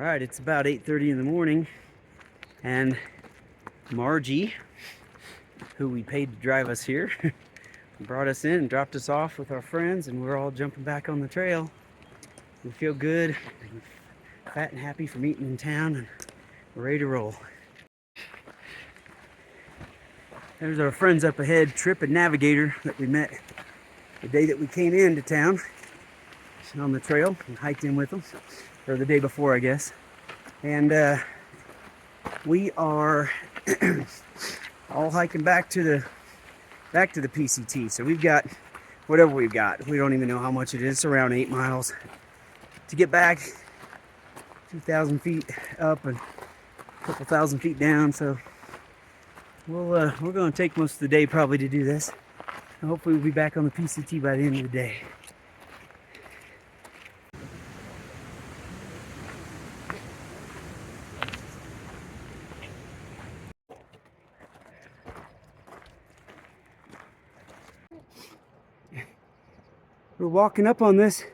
Alright, it's about 8:30 in the morning, and Margie, who we paid to drive us here, brought us in and dropped us off with our friends, and we're all jumping back on the trail. We feel good, fat and happy from eating in town, and we're ready to roll. There's our friends up ahead, Trip and Navigator, that we met the day that we came into town on the trail and hiked in with them, or the day before, I guess. And we are all hiking back to the PCT. So we've got whatever we've got. We don't even know how much it is. It's around 8 miles to get back, 2,000 feet up and a couple thousand feet down. So we're going to take most of the day probably to do this. And hopefully we'll be back on the PCT by the end of the day. We're walking up on this,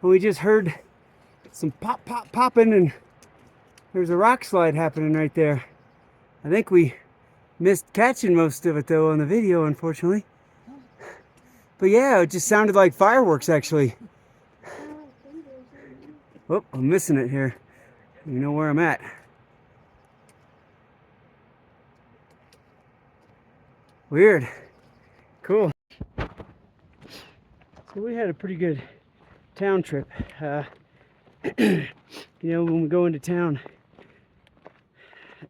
and we just heard some popping, and there's a rock slide happening right there. I think we missed catching most of it though on the video, unfortunately. But yeah, it just sounded like fireworks actually. Oh, I'm missing it here. You know where I'm at. Weird. Cool. So we had a pretty good town trip. You know, when we go into town,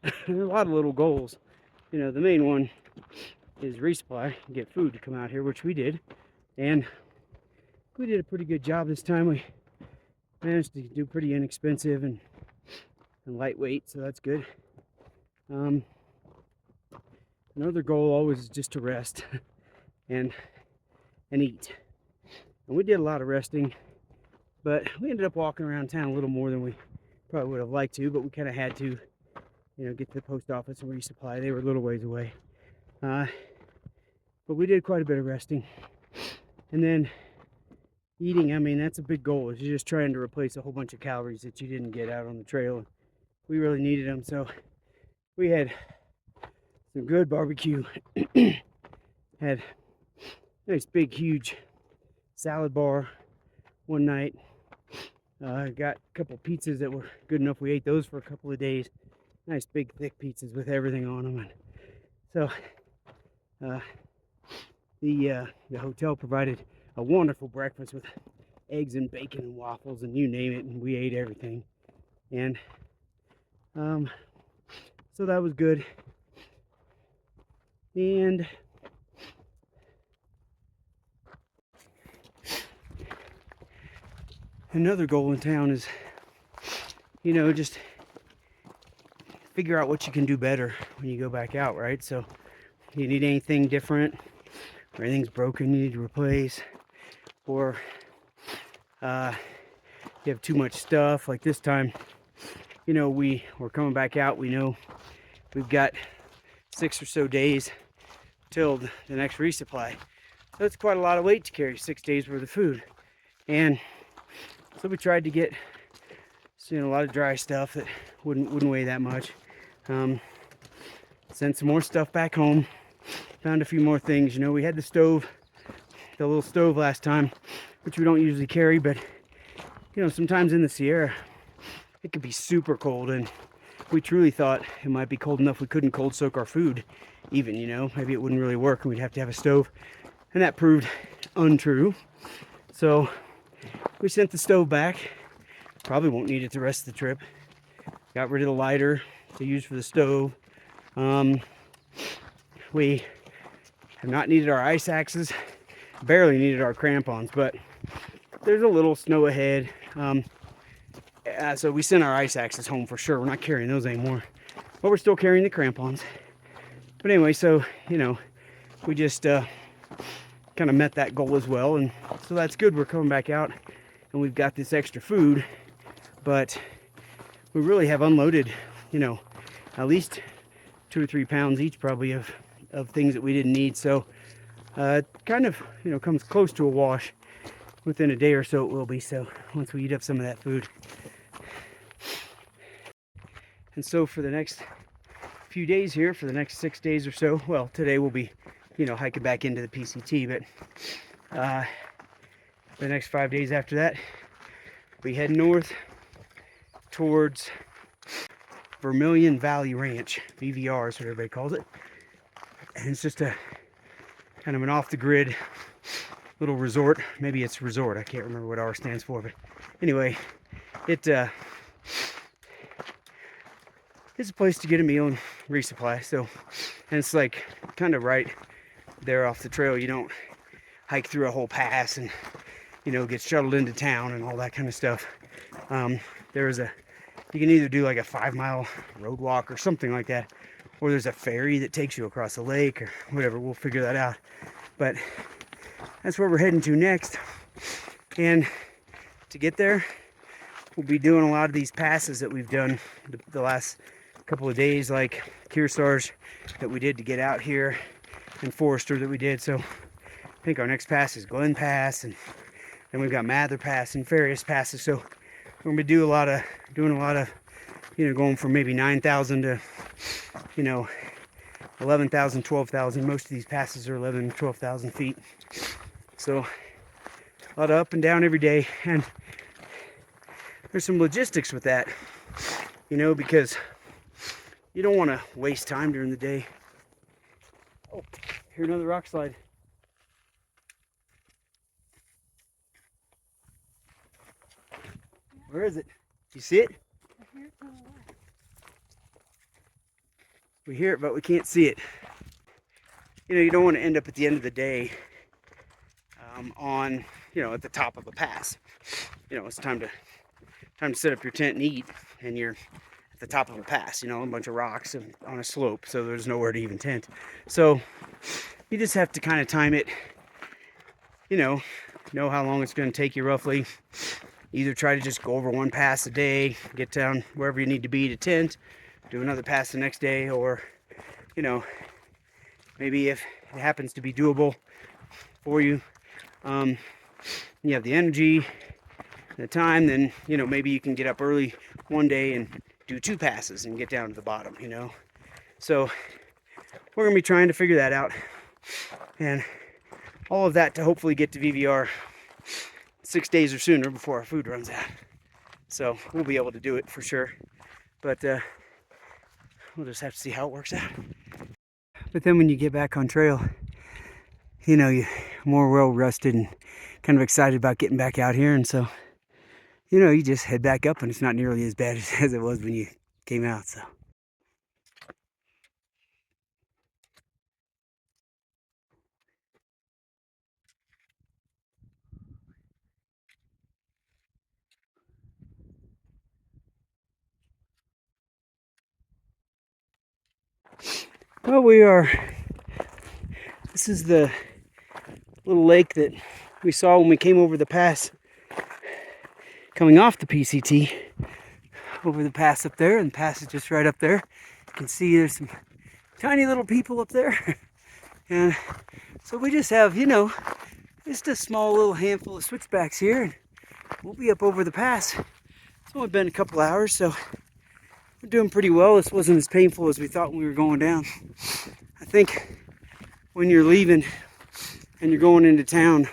there's a lot of little goals. You know, the main one is resupply, get food to come out here, which we did. And we did a pretty good job this time. We managed to do pretty inexpensive and lightweight, so that's good. Another goal always is just to rest and eat. And we did a lot of resting, but we ended up walking around town a little more than we probably would have liked to, but we kind of had to, you know, get to the post office and resupply. They were a little ways away. But we did quite a bit of resting. And then eating, I mean, that's a big goal. Is you're just trying to replace a whole bunch of calories that you didn't get out on the trail. We really needed them, so we had some good barbecue. Had a nice big huge salad bar one night. Got a couple pizzas that were good enough. We ate those for a couple of days. Nice big thick pizzas with everything on them. And so the hotel provided a wonderful breakfast with eggs and bacon and waffles and you name it, and we ate everything. And so that was good. And another goal in town is, you know, just figure out what you can do better when you go back out, right? So if you need anything different, or anything's broken you need to replace, or you have too much stuff. Like this time, you know, we're coming back out. We know we've got 6 or so days till the next resupply. So it's quite a lot of weight to carry, 6 days worth of food. And so we tried to get, you know, a lot of dry stuff that wouldn't weigh that much. Sent some more stuff back home. Found a few more things. You know, we had the stove, the little stove last time, which we don't usually carry, but you know, sometimes in the Sierra it could be super cold, and we truly thought it might be cold enough we couldn't cold soak our food even, you know, maybe it wouldn't really work and we'd have to have a stove, and that proved untrue. So we sent the stove back. Probably won't need it the rest of the trip. Got rid of the lighter to use for the stove. We have not needed our ice axes, barely needed our crampons, but there's a little snow ahead. So we sent our ice axes home for sure. We're not carrying those anymore, but we're still carrying the crampons. But anyway, so, you know, we just kind of met that goal as well, and so that's good. We're coming back out and we've got this extra food, but we really have unloaded, you know, at least 2 or 3 pounds each probably of things that we didn't need. So it kind of, you know, comes close to a wash. Within a day or so it will be, so once we eat up some of that food. And so for the next few days here, for the next 6 days or so, well, today we'll be, hiking back into the PCT, but the next 5 days after that, we head north towards Vermilion Valley Ranch. VVR is what everybody calls it. And it's just a kind of an off-the-grid little resort. Maybe it's resort. I can't remember what R stands for, but anyway, it's a place to get a meal and resupply. So, and it's like kind of right there off the trail. You don't hike through a whole pass and get shuttled into town and all that kind of stuff. You can either do like a 5-mile road walk or something like that, or there's a ferry that takes you across a lake or whatever. We'll figure that out. But that's where we're heading to next. And to get there, we'll be doing a lot of these passes that we've done the last couple of days, like Kearsarge that we did to get out here, and Forester that we did. So I think our next pass is Glen Pass, and then we've got Mather Pass and various passes. So we're gonna be doing a lot of, going from maybe 9,000 to, 11,000, 12,000. Most of these passes are 11, 12,000 feet. So a lot of up and down every day, and there's some logistics with that, because you don't want to waste time during the day. Oh, here another rock slide. Where is it? You see it? I hear it to the left. We hear it, but we can't see it. You don't want to end up at the end of the day on, at the top of a pass. It's time to set up your tent and eat, and you're at the top of a pass, a bunch of rocks and on a slope, so there's nowhere to even tent. So you just have to kind of time it, know how long it's going to take you roughly. Either try to just go over one pass a day, get down wherever you need to be to tent, do another pass the next day, or, maybe if it happens to be doable for you, you have the energy, the time, then, maybe you can get up early one day and do 2 passes and get down to the bottom, So we're going to be trying to figure that out, and all of that to hopefully get to VVR 6 days or sooner before our food runs out. So we'll be able to do it for sure, but we'll just have to see how it works out. But then when you get back on trail, you're more well rested and kind of excited about getting back out here, and so you just head back up, and it's not nearly as bad as it was when you came out. So well, this is the little lake that we saw when we came over the pass, coming off the PCT, over the pass up there, and the pass is just right up there. You can see there's some tiny little people up there. And so we just have, just a small little handful of switchbacks here, and we'll be up over the pass. It's only been a couple hours, so we're doing pretty well. This wasn't as painful as we thought when we were going down. I think when you're leaving and you're going into town,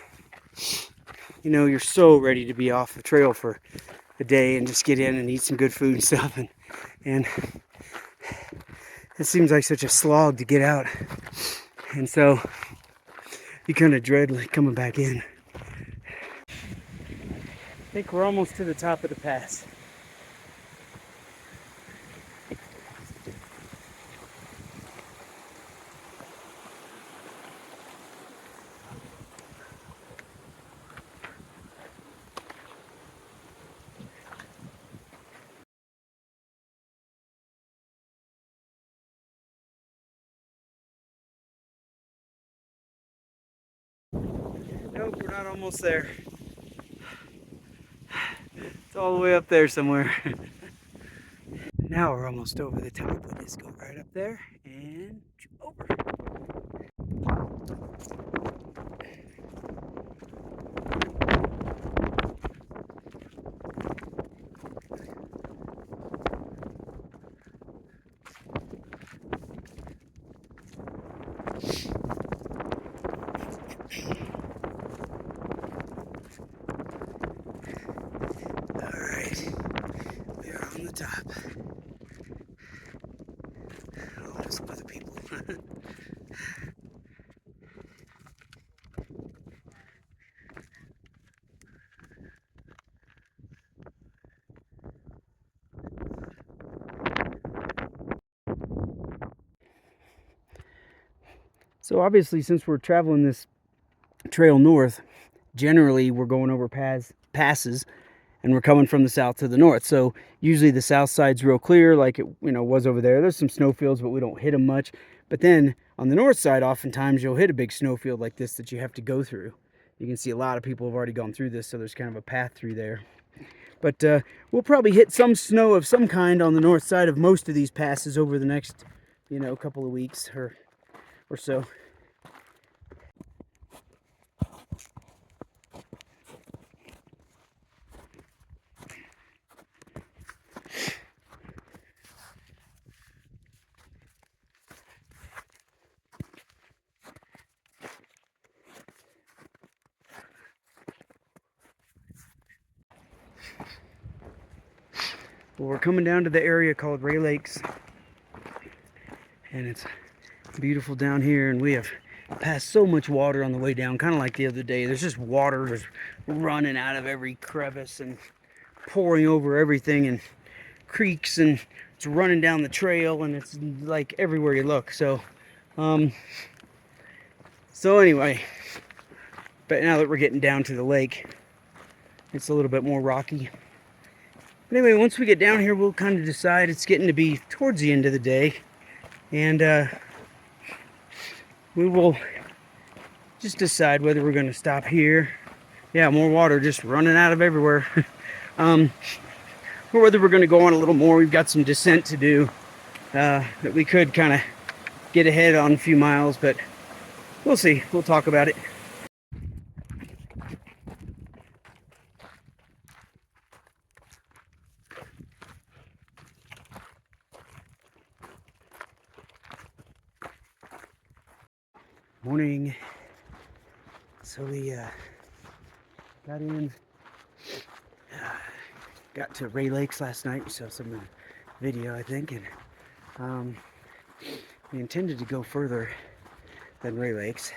you're so ready to be off the trail for a day and just get in and eat some good food and stuff. And it seems like such a slog to get out. And so you kind of dread coming back in. I think we're almost to the top of the pass. Nope, we're not almost there. It's all the way up there somewhere. Now we're almost over the top. We just go right up there and over. stop. Oh, some other people. So obviously, since we're traveling this trail north, generally we're going over passes, and we're coming from the south to the north. So usually the south side's real clear, like it was over there. There's some snowfields, but we don't hit them much. But then on the north side, oftentimes you'll hit a big snowfield like this that you have to go through. You can see a lot of people have already gone through this, so there's kind of a path through there. But we'll probably hit some snow of some kind on the north side of most of these passes over the next, couple of weeks or so. Well, we're coming down to the area called Ray Lakes, and it's beautiful down here, and we have passed so much water on the way down, kind of like the other day. There's just water just running out of every crevice and pouring over everything, and creeks, and it's running down the trail, and it's like everywhere you look. So anyway, but now that we're getting down to the lake, it's a little bit more rocky. But anyway, once we get down here, we'll kind of decide. It's getting to be towards the end of the day, and we will just decide whether we're going to stop here. Yeah, more water just running out of everywhere. Or whether we're going to go on a little more. We've got some descent to do that we could kind of get ahead on a few miles, but we'll see. We'll talk about it. Morning. So we got to Ray Lakes last night. You saw some video, I think, and we intended to go further than Ray Lakes,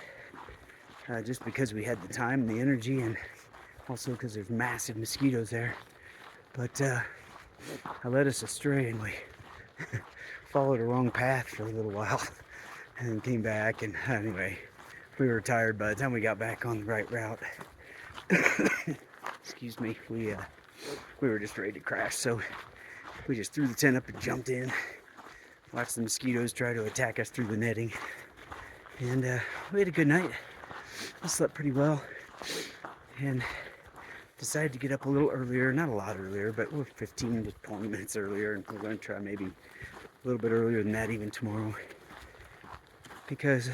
just because we had the time and the energy, and also because there's massive mosquitoes there. But I led us astray, and we followed a wrong path for a little while, and then came back, and anyway, we were tired by the time we got back on the right route. Excuse me. We were just ready to crash, so we just threw the tent up and jumped in, watched the mosquitoes try to attack us through the netting, and we had a good night. I slept pretty well, and decided to get up a little earlier, not a lot earlier, but we're 15 to 20 minutes earlier, and we're going to try maybe a little bit earlier than that even tomorrow, because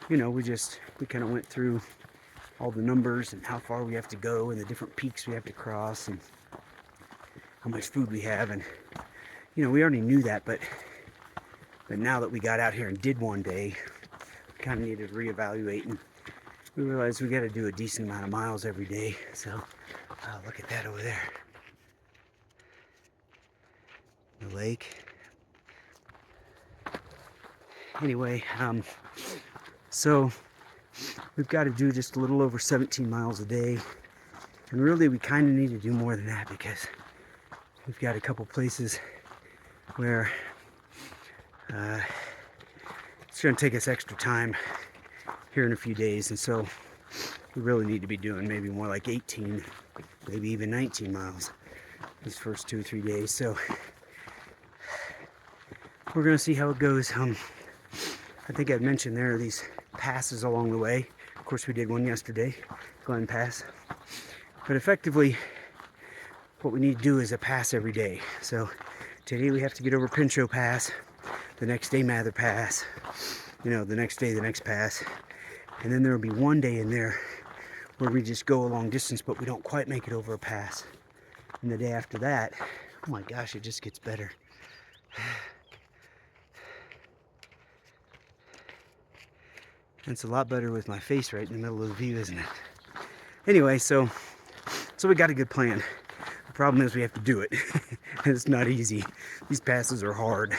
we kind of went through all the numbers and how far we have to go and the different peaks we have to cross and how much food we have, and we already knew that, but now that we got out here and did one day, we kind of needed to reevaluate, and we realized we got to do a decent amount of miles every day. So look at that over there, the lake. Anyway, so we've got to do just a little over 17 miles a day, and really we kind of need to do more than that, because we've got a couple places where it's going to take us extra time here in a few days, and so we really need to be doing maybe more like 18, maybe even 19 miles these first 2 or 3 days. So we're going to see how it goes. I think I'd mentioned there are these passes along the way. Of course, we did one yesterday, Glen Pass. But effectively, what we need to do is a pass every day. So today we have to get over Pinchot Pass, the next day Mather Pass, the next day the next pass. And then there will be one day in there where we just go a long distance, but we don't quite make it over a pass. And the day after that, oh my gosh, it just gets better. It's a lot better with my face right in the middle of the view, isn't it? Anyway, so we got a good plan. The Problem is we have to do it. It's not easy. These passes are hard.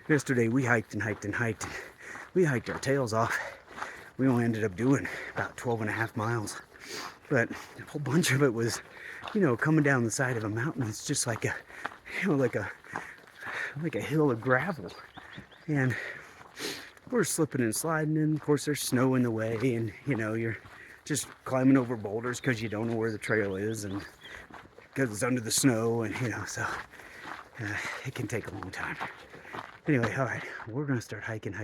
Yesterday we hiked and hiked and hiked. We hiked our tails off. We only ended up doing about 12.5 miles. But a whole bunch of it was, you know, coming down the side of a mountain. It's just like a, you know, like a hill of gravel. And we're slipping and sliding, and of course there's snow in the way, and you know, you're just climbing over boulders because you don't know where the trail is, and because it's under the snow, and you know, so it can take a long time. Anyway, all right, we're gonna start hiking.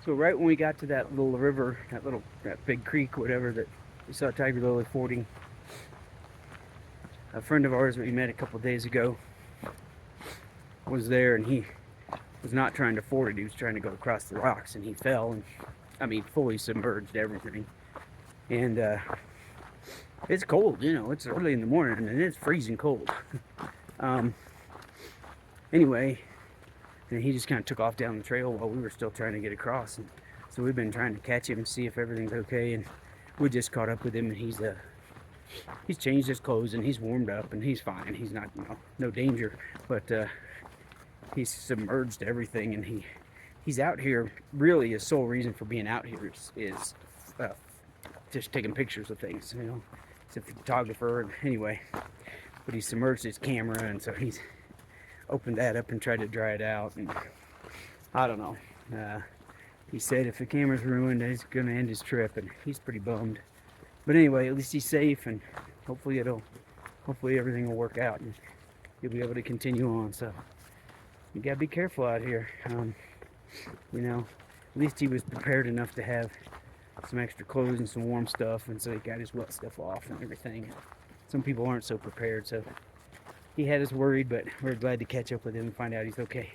So right when we got to that little river, that big creek, whatever, that we saw Tiger Lily fording, a friend of ours that we met a couple days ago was there, and he was not trying to ford it. He was trying to go across the rocks, and he fell, and I mean, fully submerged everything. And it's cold, you know, it's early in the morning, and it's freezing cold. Anyway, and he just kind of took off down the trail while we were still trying to get across. And so we've been trying to catch him and see if everything's okay. And we just caught up with him, and he's changed his clothes, and he's warmed up, and he's fine. He's not, you know, no danger, but he's submerged everything, and he's out here. Really, his sole reason for being out here is just taking pictures of things. You know, he's a photographer, and anyway, but he submerged his camera, and so he's opened that up and tried to dry it out, and I don't know. He said if the camera's ruined, he's gonna end his trip, and he's pretty bummed. But anyway, at least he's safe, and hopefully everything will work out, and he'll be able to continue on. So you gotta be careful out here. You know, at least he was prepared enough to have some extra clothes and some warm stuff, and so he got his wet stuff off and everything. Some people aren't so prepared, so he had us worried, but we're glad to catch up with him and find out he's okay.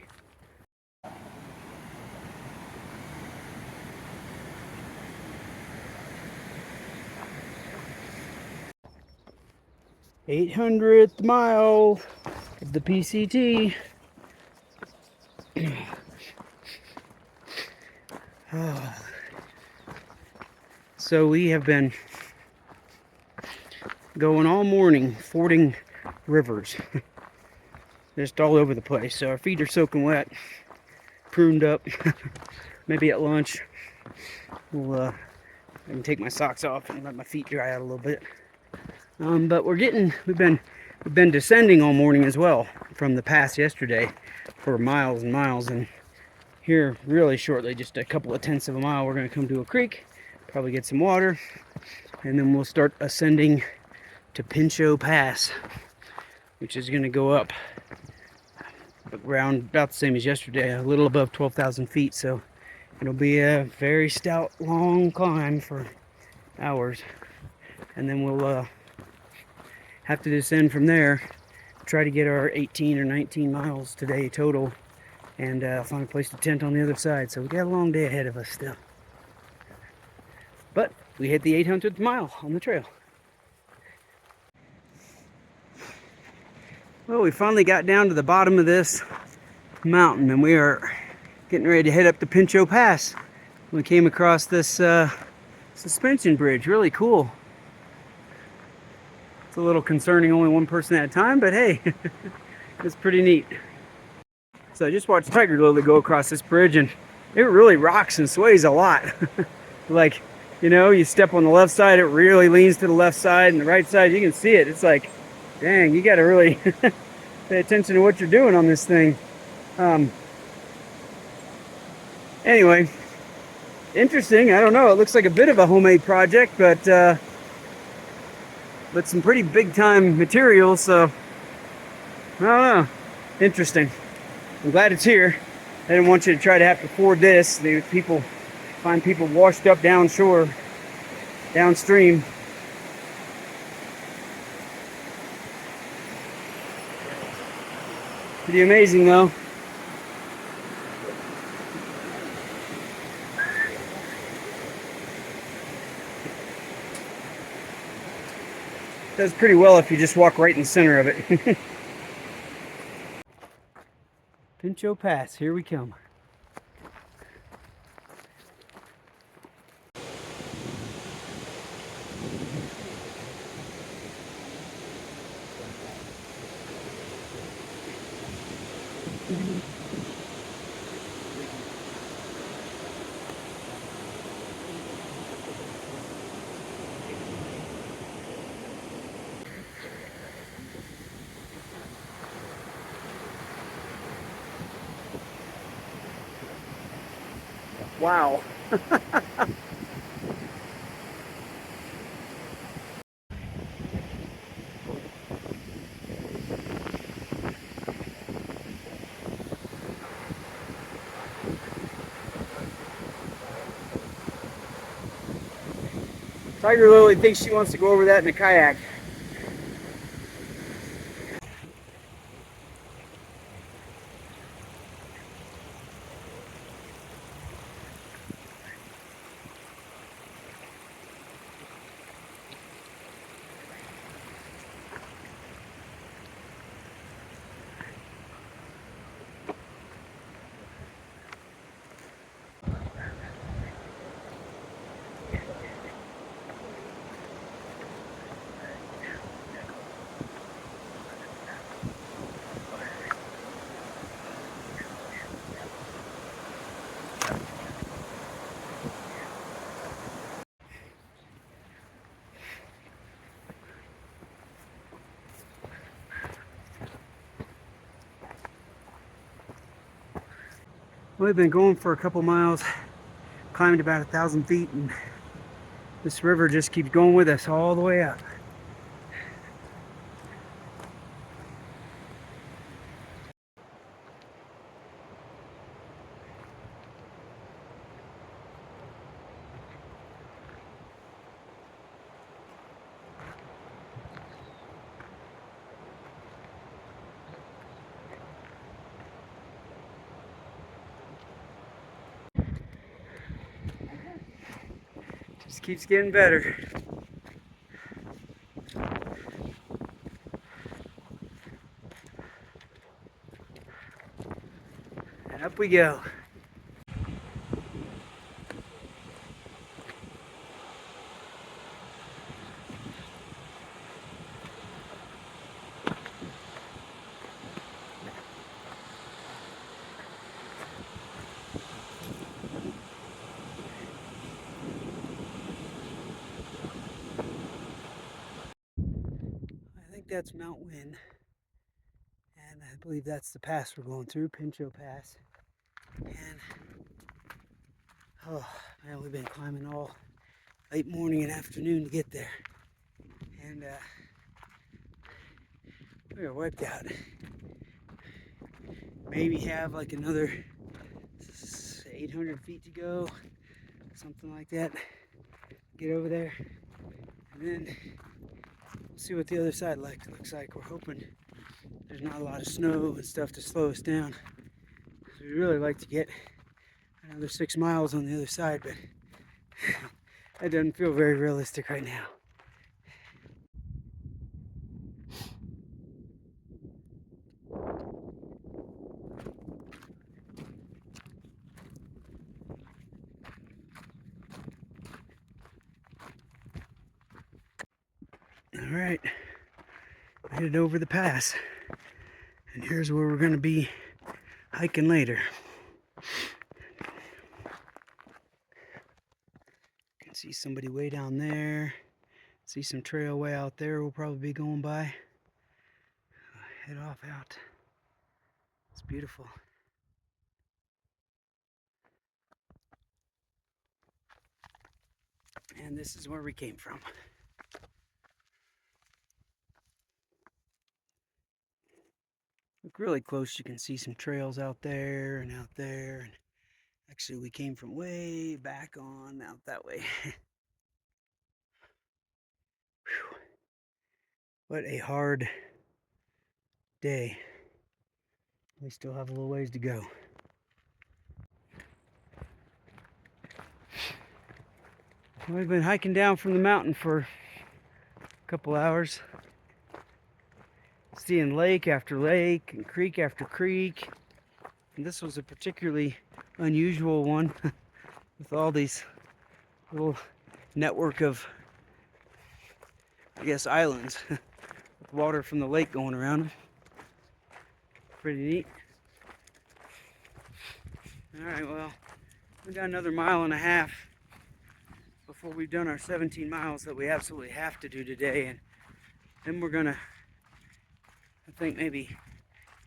$800th mile of the PCT. So we have been going all morning fording rivers just all over the place. So our feet are soaking wet, pruned up. Maybe at lunch I can take my socks off and let my feet dry out a little bit. But we've been descending all morning as well from the pass yesterday for miles and miles, and here really shortly, just a couple of tenths of a mile, we're going to come to a creek, probably get some water, and then we'll start ascending to Pinchot Pass, which is going to go up around about the same as yesterday, a little above 12,000 feet. So it'll be a very stout, long climb for hours, and then we'll have to descend from there, try to get our 18 or 19 miles today total, and find a place to tent on the other side. So we got a long day ahead of us still, but we hit the 800th mile on the trail. Well, we finally got down to the bottom of this mountain, and we are getting ready to head up to Pinchot Pass. We came across this suspension bridge. Really cool. It's a little concerning, only one person at a time, but hey, it's pretty neat. So I just watched Tiger Lily go across this bridge, and it really rocks and sways a lot. Like, You know, you step on the left side, it really leans to the left side, and the right side, you can see it. It's like, dang, you got to really pay attention to what you're doing on this thing. Anyway, interesting. I don't know. It looks like a bit of a homemade project, but some pretty big time materials. So I don't know. Interesting. I'm glad it's here. I didn't want you to try to have to ford this. Find people washed up downstream. Pretty amazing though. Does pretty well if you just walk right in the center of it. Pinchot Pass, here we come. Wow. Tiger Lily thinks she wants to go over that in a kayak. We've been going for a couple miles, climbed about 1,000 feet, and this river just keeps going with us all the way up. Just keeps getting better. And up we go. I think that's Mount Wynn, and I believe that's the pass we're going through, Pinchot Pass. And oh man, we've been climbing all late morning and afternoon to get there, and we are wiped out. Maybe have like another 800 feet to go, something like that. Get over there, and then we'll see what the other side looks like. We're hoping there's not a lot of snow and stuff to slow us down. We'd really like to get another 6 miles on the other side, but that doesn't feel very realistic right now. All right, headed over the pass, and here's where we're going to be hiking later. You can See somebody way down there. See some trail way out there we'll probably be going by. Head off out. It's beautiful. And this is where we came from. Look really close, you can see some trails out there and out there. And actually, we came from way back on out that way. What a hard day. We still have a little ways to go. We've been hiking down from the mountain for a couple hours, seeing lake after lake and creek after creek. And this was a particularly unusual one with all these little network of, I guess, islands with water from the lake going around them. Pretty neat. Alright, well, we got another 1.5 miles before we've done our 17 miles that we absolutely have to do today, and then we're gonna, I think, maybe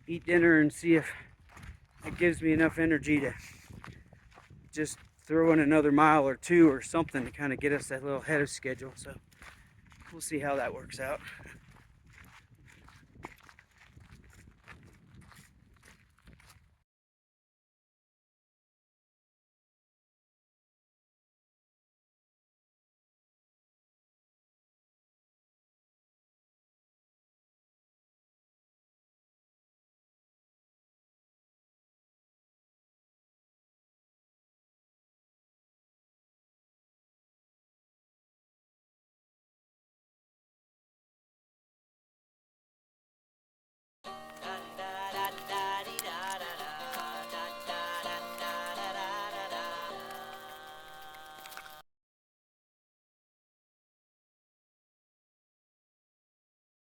eat dinner and see if it gives me enough energy to just throw in another 1 mile or 2 or something to kind of get us that little ahead of schedule. So we'll see how that works out.